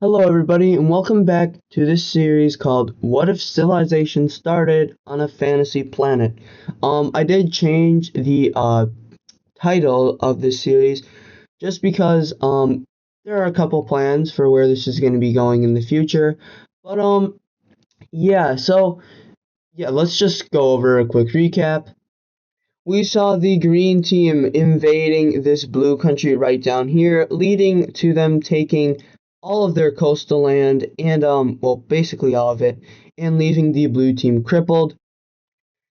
Hello, everybody, and welcome back to this series called What If Civilization Started on a Fantasy Planet? I did change the title of this series just because there are a couple plans for where this is going to be going in the future. But yeah, let's just go over a quick recap. We saw the green team invading this blue country right down here, leading to them taking all of their coastal land and well, basically all of it, and leaving the blue team crippled.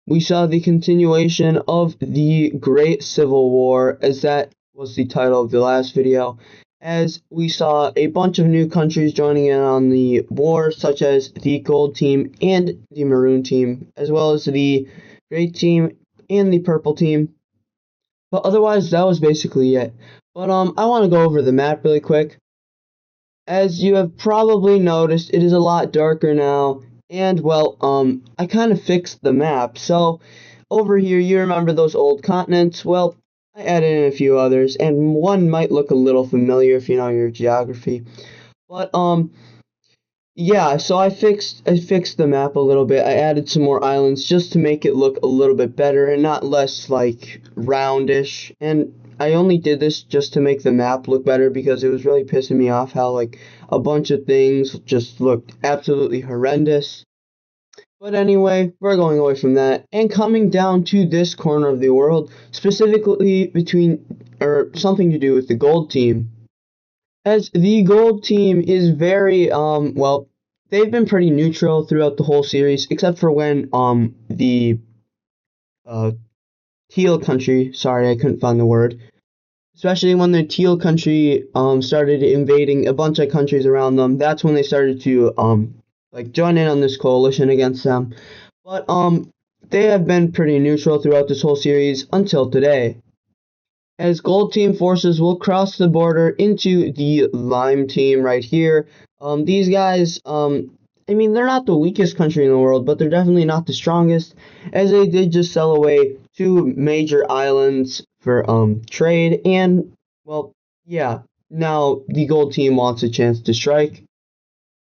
We saw the continuation of the Great Civil War, as that was the title of the last video, as we saw a bunch of new countries joining in on the war, such as the gold team and the maroon team, as well as the gray team and the purple team. But otherwise, that was basically it. But I want to go over the map really quick. As you have probably noticed, it is a lot darker now, and well, I kind of fixed the map. So over here, you remember those old continents? Well, I added in a few others, and one might look a little familiar if you know your geography. But yeah, so I fixed the map a little bit. I added some more islands just to make it look a little bit better and not less like roundish. And I only did this just to make the map look better because it was really pissing me off how like a bunch of things just looked absolutely horrendous. But anyway, we're going away from that and coming down to this corner of the world, specifically between or something to do with the gold team. As the gold team is very well, they've been pretty neutral throughout the whole series, except for when the uh teal country, sorry, I couldn't find the word. Especially when the teal country started invading a bunch of countries around them, that's when they started to like join in on this coalition against them. But they have been pretty neutral throughout this whole series until today, as Gold Team forces will cross the border into the Lime Team right here. These guys, I mean, they're not the weakest country in the world, but they're definitely not the strongest, as they did just sell away two major islands for trade, and well, yeah, now the Gold Team wants a chance to strike.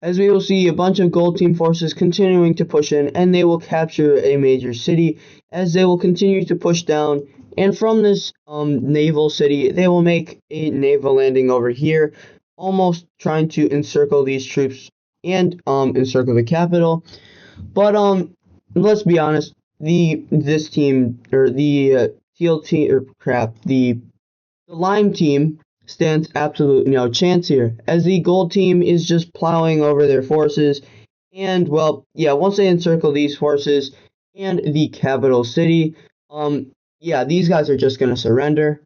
As we will see a bunch of Gold Team forces continuing to push in, and they will capture a major city as they will continue to push down. And from this naval city, they will make a naval landing over here, almost trying to encircle these troops and encircle the capital. But let's be honest, the this team or the teal team or crap the Lime team stands absolutely no chance here, as the Gold team is just plowing over their forces, and well, yeah, once they encircle these forces and the capital city, yeah, these guys are just gonna surrender.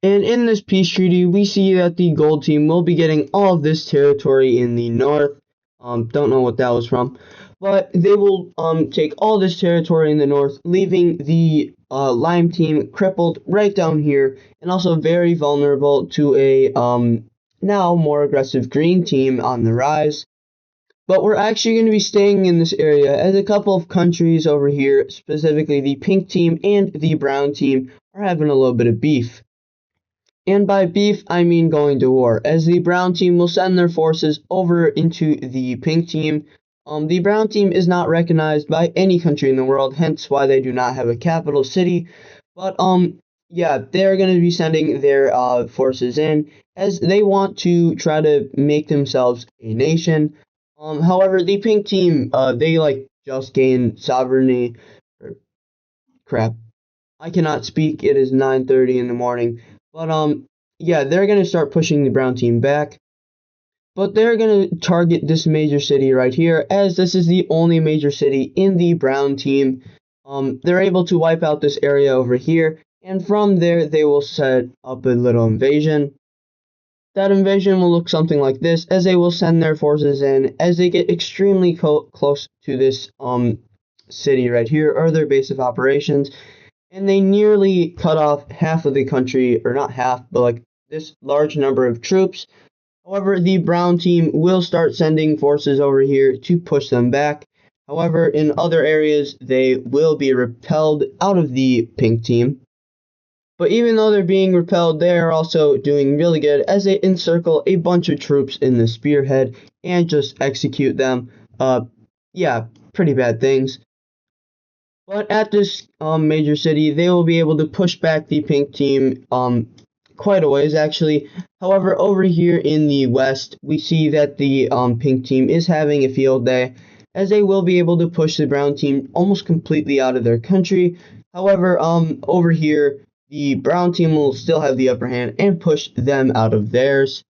And in this peace treaty, we see that the Gold team will be getting all of this territory in the north. Don't know what that was from, but they will take all this territory in the north, leaving the Lime team crippled right down here, and also very vulnerable to a now more aggressive Green team on the rise. But we're actually going to be staying in this area, as a couple of countries over here, specifically the Pink team and the Brown team, are having a little bit of beef. And by beef, I mean going to war, as the brown team will send their forces over into the pink team. The brown team is not recognized by any country in the world, hence why they do not have a capital city. But yeah, they're going to be sending their forces in, as they want to try to make themselves a nation. However, the pink team, they like just gained sovereignty. Or, crap, I cannot speak. It is 9:30 in the morning. But yeah, they're gonna start pushing the brown team back. But they're gonna target this major city right here, as this is the only major city in the brown team. They're able to wipe out this area over here, and from there they will set up a little invasion. That invasion will look something like this, as they will send their forces in as they get extremely close to this city right here, or their base of operations, and they nearly cut off half of the country, or not half, but like this large number of troops. However, the brown team will start sending forces over here to push them back. However, in other areas, they will be repelled out of the pink team. But even though they're being repelled, they are also doing really good as they encircle a bunch of troops in the spearhead and just execute them. Yeah, pretty bad things. But at this major city, they will be able to push back the pink team quite a ways, actually. However, over here in the west, we see that the pink team is having a field day, as they will be able to push the brown team almost completely out of their country. However, over here, the brown team will still have the upper hand and push them out of theirs.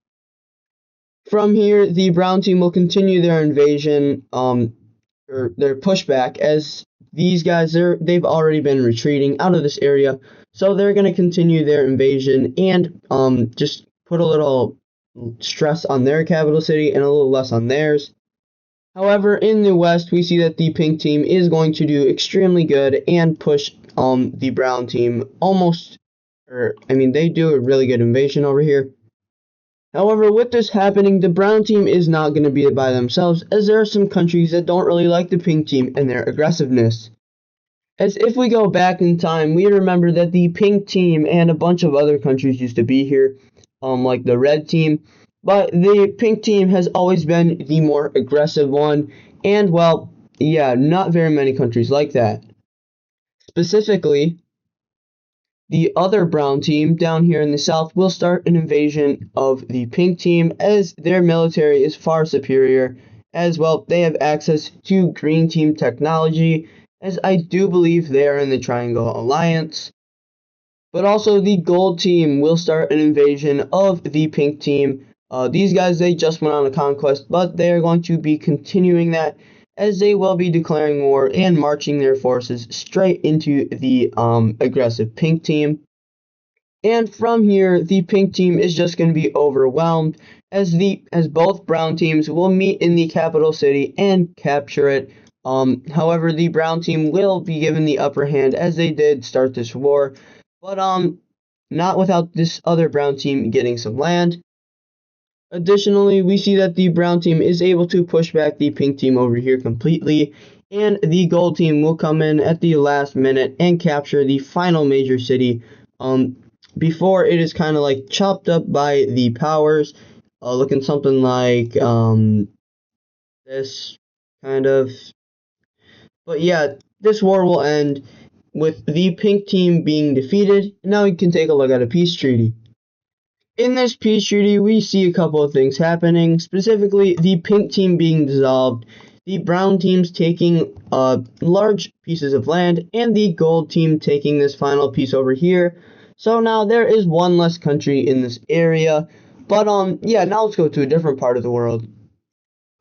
From here, the brown team will continue their invasion, or their pushback, as these guys they've already been retreating out of this area, so they're going to continue their invasion and just put a little stress on their capital city and a little less on theirs. However, in the west, we see that the pink team is going to do extremely good and push the brown team almost, or I mean, they do a really good invasion over here. However, with this happening, the brown team is not going to be by themselves, as there are some countries that don't really like the pink team and their aggressiveness. As if we go back in time, we remember that the pink team and a bunch of other countries used to be here, like the red team, but the pink team has always been the more aggressive one, and well, yeah, not very many countries like that. Specifically, the other brown team down here in the south will start an invasion of the pink team, as their military is far superior, as well they have access to green team technology, as I do believe they are in the Triangle Alliance. But also the gold team will start an invasion of the pink team. These guys, they just went on a conquest, but they are going to be continuing that, as they will be declaring war and marching their forces straight into the aggressive pink team. And from here, the pink team is just going to be overwhelmed, as both brown teams will meet in the capital city and capture it. However, the brown team will be given the upper hand, as they did start this war, but not without this other brown team getting some land. Additionally, we see that the brown team is able to push back the pink team over here completely, and the gold team will come in at the last minute and capture the final major city before it is kind of like chopped up by the powers, looking something like this kind of. But yeah, this war will end with the pink team being defeated. Now we can take a look at a peace treaty. In this peace treaty, we see a couple of things happening, specifically the pink team being dissolved, the brown teams taking large pieces of land, and the gold team taking this final piece over here. So now there is one less country in this area, but yeah, now let's go to a different part of the world.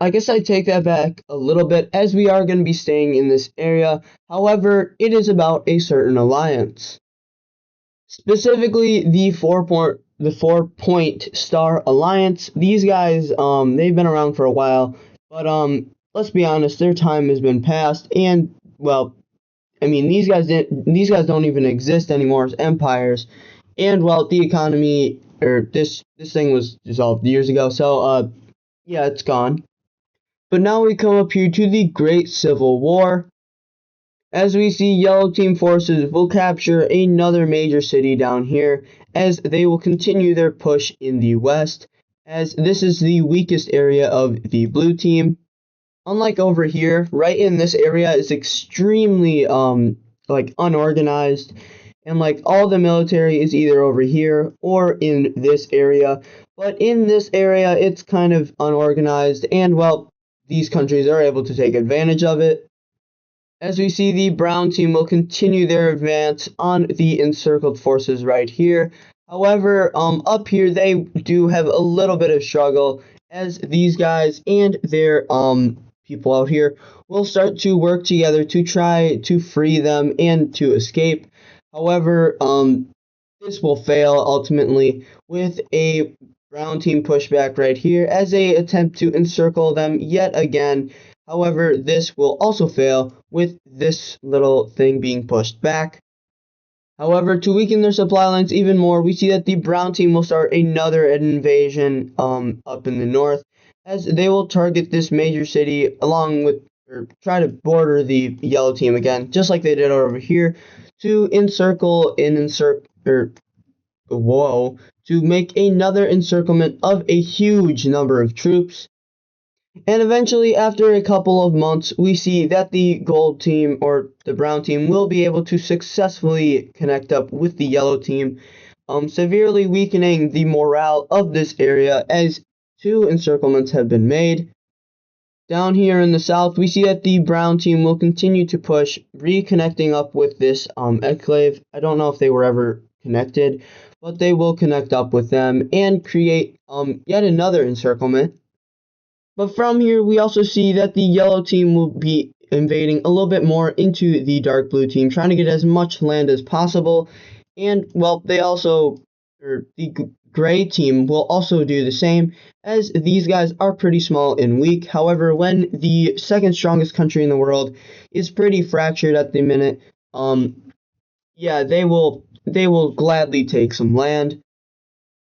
I guess I take that back a little bit, as we are going to be staying in this area. However, it is about a certain alliance. Specifically, the 4-point star alliance. These guys, they've been around for a while, but let's be honest, their time has been past, and well, I mean, these guys don't even exist anymore as empires, and well, the economy, or this thing was dissolved years ago, so yeah, it's gone. But now we come up here to the Great Civil War. As we see, yellow team forces will capture another major city down here, as they will continue their push in the west, as this is the weakest area of the blue team. Unlike over here, right in this area is extremely like unorganized, and like all the military is either over here or in this area. But in this area, it's kind of unorganized, and well, these countries are able to take advantage of it. As we see, the brown team will continue their advance on the encircled forces right here. However, up here they do have a little bit of struggle, as these guys and their people out here will start to work together to try to free them and to escape. However, this will fail ultimately with a brown team pushback right here, as they attempt to encircle them yet again. However, this will also fail with this little thing being pushed back. However, to weaken their supply lines even more, we see that the brown team will start another invasion up in the north, as they will target this major city along with, or try to border the yellow team again, just like they did over here, to encircle and to make another encirclement of a huge number of troops. And eventually, after a couple of months, we see that the gold team or the brown team will be able to successfully connect up with the yellow team, severely weakening the morale of this area as 2 encirclements have been made. Down here in the south, we see that the brown team will continue to push, reconnecting up with this enclave. I don't know if they were ever connected, but they will connect up with them and create yet another encirclement. But from here, we also see that the yellow team will be invading a little bit more into the dark blue team, trying to get as much land as possible. And, well, the gray team will also do the same, as these guys are pretty small and weak. However, when the second strongest country in the world is pretty fractured at the minute, yeah, they will gladly take some land.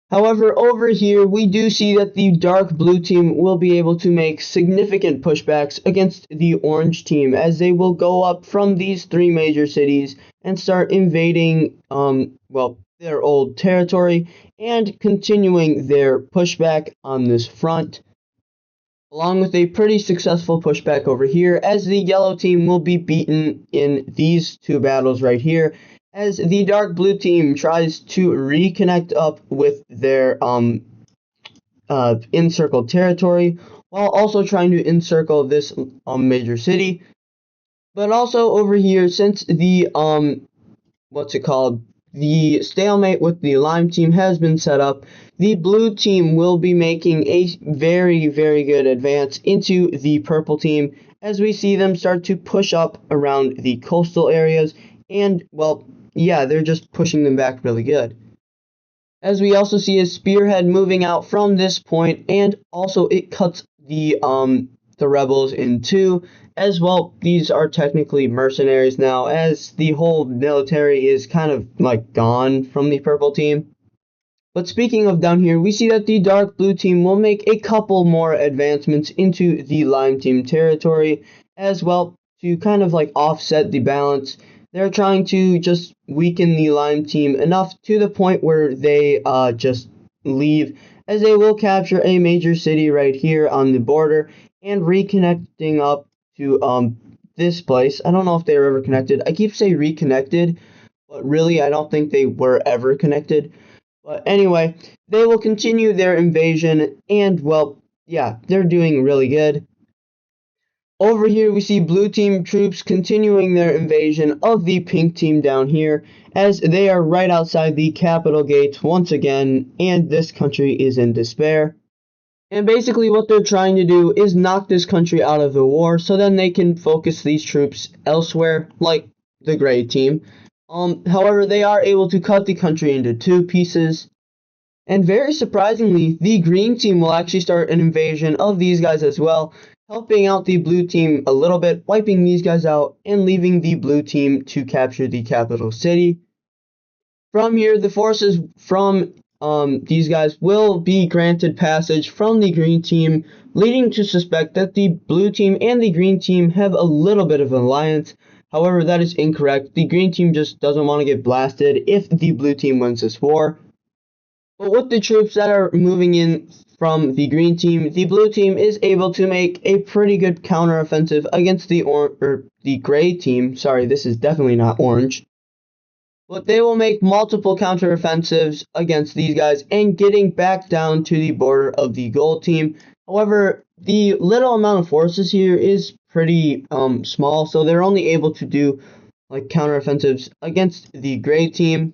However, over here, we do see that the dark blue team will be able to make significant pushbacks against the orange team, as they will go up from these 3 major cities and start invading, their old territory and continuing their pushback on this front, along with a pretty successful pushback over here, as the yellow team will be beaten in these 2 battles right here, as the dark blue team tries to reconnect up with their encircled territory, while also trying to encircle this major city. But also over here, since the the stalemate with the lime team has been set up, the blue team will be making a very, very good advance into the purple team, as we see them start to push up around the coastal areas, and, well, yeah, they're just pushing them back really good. As we also see a spearhead moving out from this point, and also it cuts the rebels in 2. As well, these are technically mercenaries now, as the whole military is kind of like gone from the purple team. But speaking of down here, we see that the dark blue team will make a couple more advancements into the lime team territory, as well, to kind of like offset the balance. They're trying to just weaken the lime team enough to the point where they just leave, as they will capture a major city right here on the border and reconnecting up to this place. I don't know if they were ever connected. I keep saying reconnected, but really I don't think they were ever connected. But anyway, they will continue their invasion, and, well, yeah, they're doing really good. Over here, we see blue team troops continuing their invasion of the pink team down here, as they are right outside the capital gates once again, and this country is in despair. And basically what they're trying to do is knock this country out of the war, so then they can focus these troops elsewhere, like the gray team. However, they are able to cut the country into 2 pieces. And very surprisingly, the green team will actually start an invasion of these guys as well, helping out the blue team a little bit, wiping these guys out, and leaving the blue team to capture the capital city. From here, the forces from these guys will be granted passage from the green team, leading to suspect that the blue team and the green team have a little bit of an alliance. However, that is incorrect. The green team just doesn't want to get blasted if the blue team wins this war. But with the troops that are moving in from the green team, the blue team is able to make a pretty good counteroffensive against the gray team. Sorry, this is definitely not orange. But they will make multiple counteroffensives against these guys and getting back down to the border of the gold team. However, the little amount of forces here is pretty small, so they're only able to do like counteroffensives against the gray team.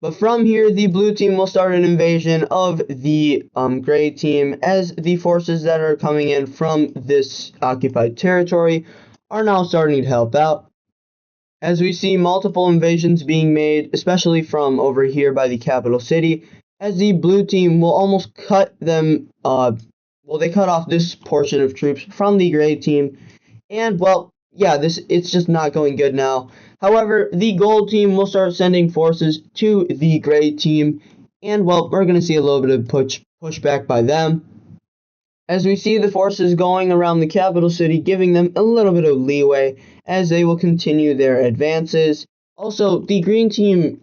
But from here, the blue team will start an invasion of the gray team, as the forces that are coming in from this occupied territory are now starting to help out. As we see multiple invasions being made, especially from over here by the capital city, as the blue team will almost cut them, they cut off this portion of troops from the gray team, and, well, yeah, it's just not going good now. However, the gold team will start sending forces to the gray team, and, well, we're going to see a little bit of pushback by them, as we see the forces going around the capital city, giving them a little bit of leeway as they will continue their advances. Also, the green team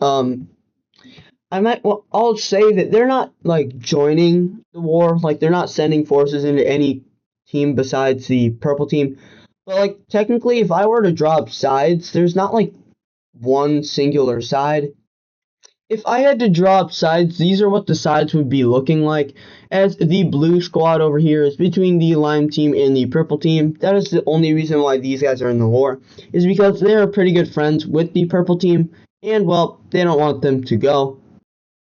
I'll say that they're not like joining the war, like they're not sending forces into any team besides the purple team. But like technically, if I were to drop sides, there's not like one singular side. If I had to draw up sides, these are what the sides would be looking like. As the blue squad over here is between the lime team and the purple team. That is the only reason why these guys are in the war, is because they are pretty good friends with the purple team, and well, they don't want them to go.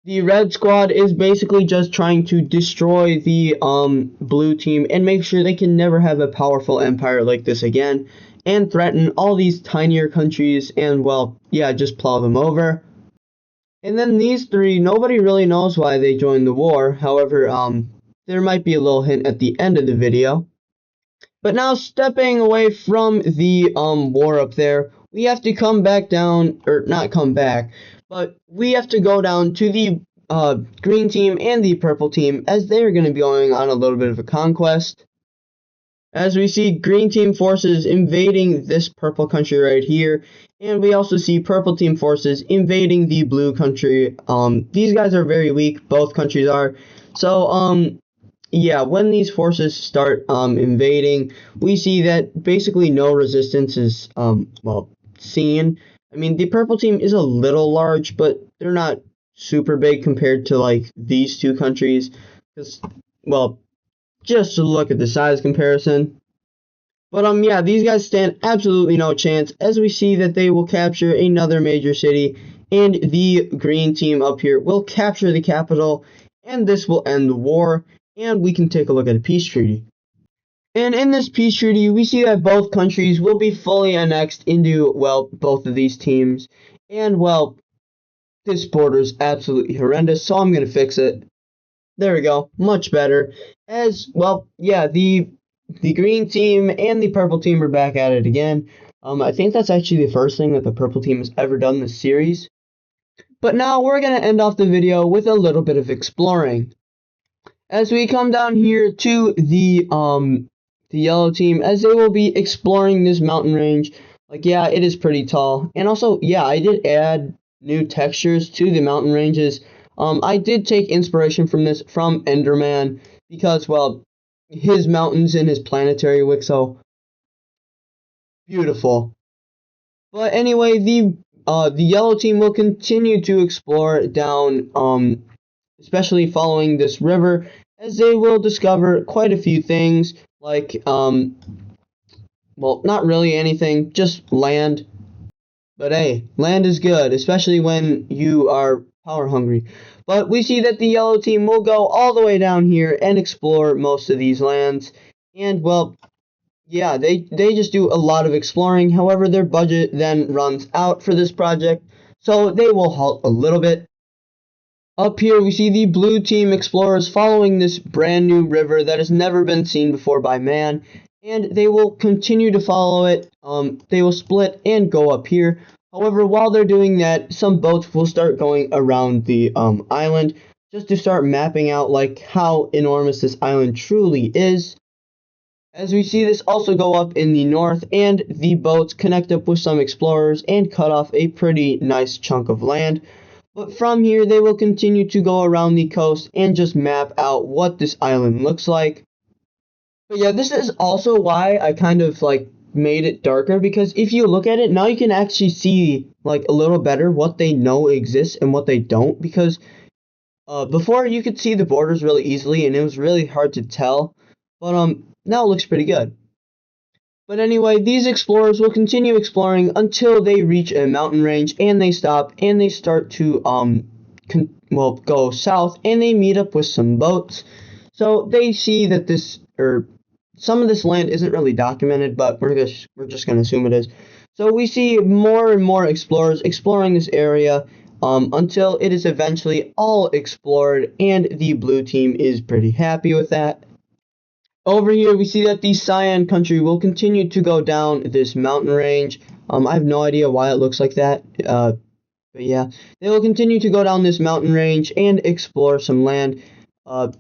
The red squad is basically just trying to destroy the blue team and make sure they can never have a powerful empire like this again, and threaten all these tinier countries and well, yeah, just plow them over. And then these three, nobody really knows why they joined the war. However, there might be a little hint at the end of the video. But now stepping away from the war up there, we have to come back down, or not come back, but we have to go down to the green team and the purple team, as they are going to be going on a little bit of a conquest. As we see green team forces invading this purple country right here, and we also see purple team forces invading the blue country. These guys are very weak, both countries are. So, yeah, when these forces start invading, we see that basically no resistance is well seen. I mean, the purple team is a little large, but they're not super big compared to like these two countries. Because, well, just to look at the size comparison. But yeah, these guys stand absolutely no chance, as we see that they will capture another major city, and the green team up here will capture the capital, and this will end the war, and we can take a look at a peace treaty. And in this peace treaty, we see that both countries will be fully annexed into, well, both of these teams. And, well, this border is absolutely horrendous, so I'm going to fix it. There we go, much better. As, well, yeah, the green team and the purple team are back at it again. I think that's actually the first thing that the purple team has ever done this series. But now we're going to end off the video with a little bit of exploring. As we come down here to the yellow team, as they will be exploring this mountain range. Like, yeah, it is pretty tall. And also, yeah, I did add new textures to the mountain ranges. I did take inspiration from this from Enderman, because, well, his mountains in his planetary Wixo, beautiful. But anyway, the yellow team will continue to explore down, especially following this river, as they will discover quite a few things, like, well, not really anything, just land. But hey, land is good, especially when you are power hungry. But we see that the yellow team will go all the way down here and explore most of these lands. And, well, yeah, they just do a lot of exploring. However, their budget then runs out for this project, so they will halt a little bit. Up here, we see the blue team explorers following this brand new river that has never been seen before by man, and they will continue to follow it. They will split and go up here. However, while they're doing that, some boats will start going around the island, just to start mapping out like how enormous this island truly is. As we see this also go up in the north, and the boats connect up with some explorers and cut off a pretty nice chunk of land. But from here, they will continue to go around the coast and just map out what this island looks like. But yeah, this is also why I kind of like made it darker, because if you look at it, now you can actually see like a little better what they know exists and what they don't, because before you could see the borders really easily and it was really hard to tell. But now it looks pretty good. But anyway, these explorers will continue exploring until they reach a mountain range, and they stop and they start to well, go south, and they meet up with some boats. So they see that this, or some of this land isn't really documented, but we're just gonna assume it is. So we see more and more explorers exploring this area until it is eventually all explored, and the blue team is pretty happy with that. Over here, we see that the Cyan country will continue to go down this mountain range. I have no idea why it looks like that, but yeah. They will continue to go down this mountain range and explore some land.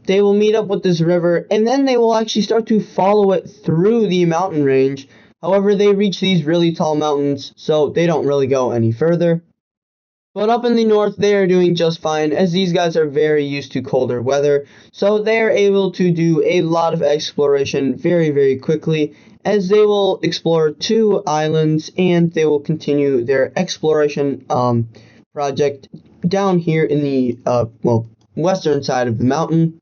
They will meet up with this river, and then they will actually start to follow it through the mountain range. However, they reach these really tall mountains, so they don't really go any further. But up in the north, they are doing just fine, as these guys are very used to colder weather, so they are able to do a lot of exploration very, very quickly, as they will explore 2 islands, and they will continue their exploration project down here in the, western side of the mountain.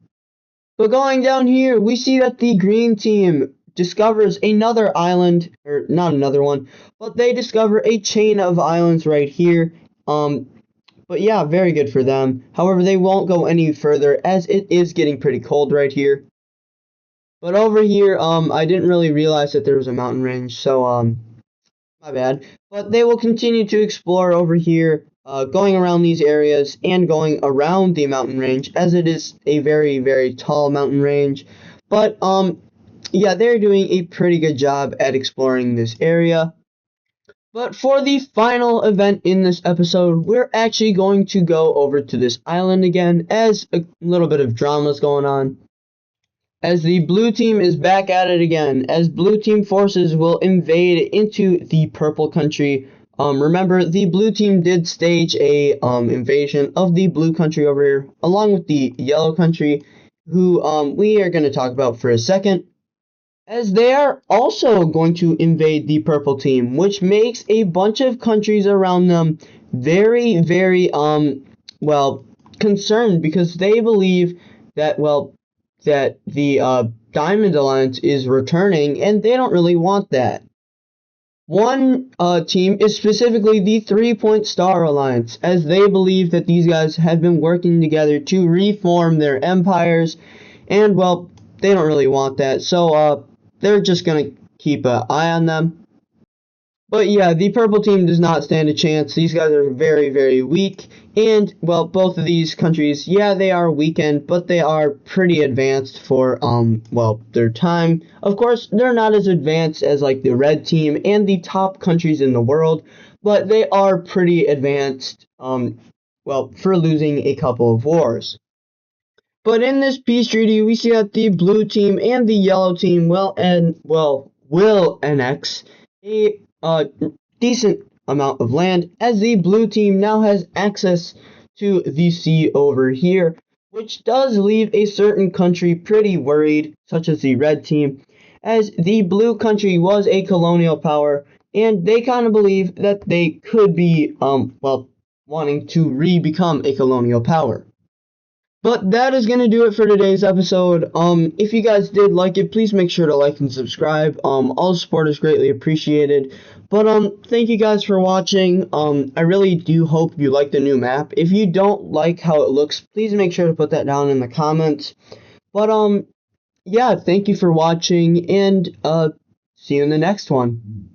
But going down here, we see that the green team discovers another island, or not another one, but they discover a chain of islands right here. But yeah, very good for them. However, they won't go any further as it is getting pretty cold right here. But over here, I didn't really realize that there was a mountain range, so, my bad. But they will continue to explore over here, going around these areas and going around the mountain range, as it is a very, very tall mountain range. But, yeah, they're doing a pretty good job at exploring this area. But for the final event in this episode, we're actually going to go over to this island again, as a little bit of drama is going on. As the blue team is back at it again, as blue team forces will invade into the purple country. Remember, the blue team did stage a invasion of the blue country over here, along with the yellow country, who we are going to talk about for a second, as they are also going to invade the purple team, which makes a bunch of countries around them very, very concerned, because they believe that that the Diamond Alliance is returning, and they don't really want that. One team is specifically the 3 Point Star Alliance, as they believe that these guys have been working together to reform their empires, and they don't really want that, so they're just gonna keep an eye on them. But yeah, the purple team does not stand a chance. These guys are very, very weak. And, both of these countries, yeah, they are weakened, but they are pretty advanced for, their time. Of course, they're not as advanced as, like, the red team and the top countries in the world, but they are pretty advanced, for losing a couple of wars. But in this peace treaty, we see that the blue team and the yellow team will annex a decent amount of land, as the blue team now has access to the sea over here, which does leave a certain country pretty worried, such as the red team, as the blue country was a colonial power, and they kind of believe that they could be, wanting to become a colonial power. But that is going to do it for today's episode. If you guys did like it, please make sure to like and subscribe. All support is greatly appreciated. But, thank you guys for watching. I really do hope you like the new map. If you don't like how it looks, please make sure to put that down in the comments. But, yeah, thank you for watching, and, see you in the next one.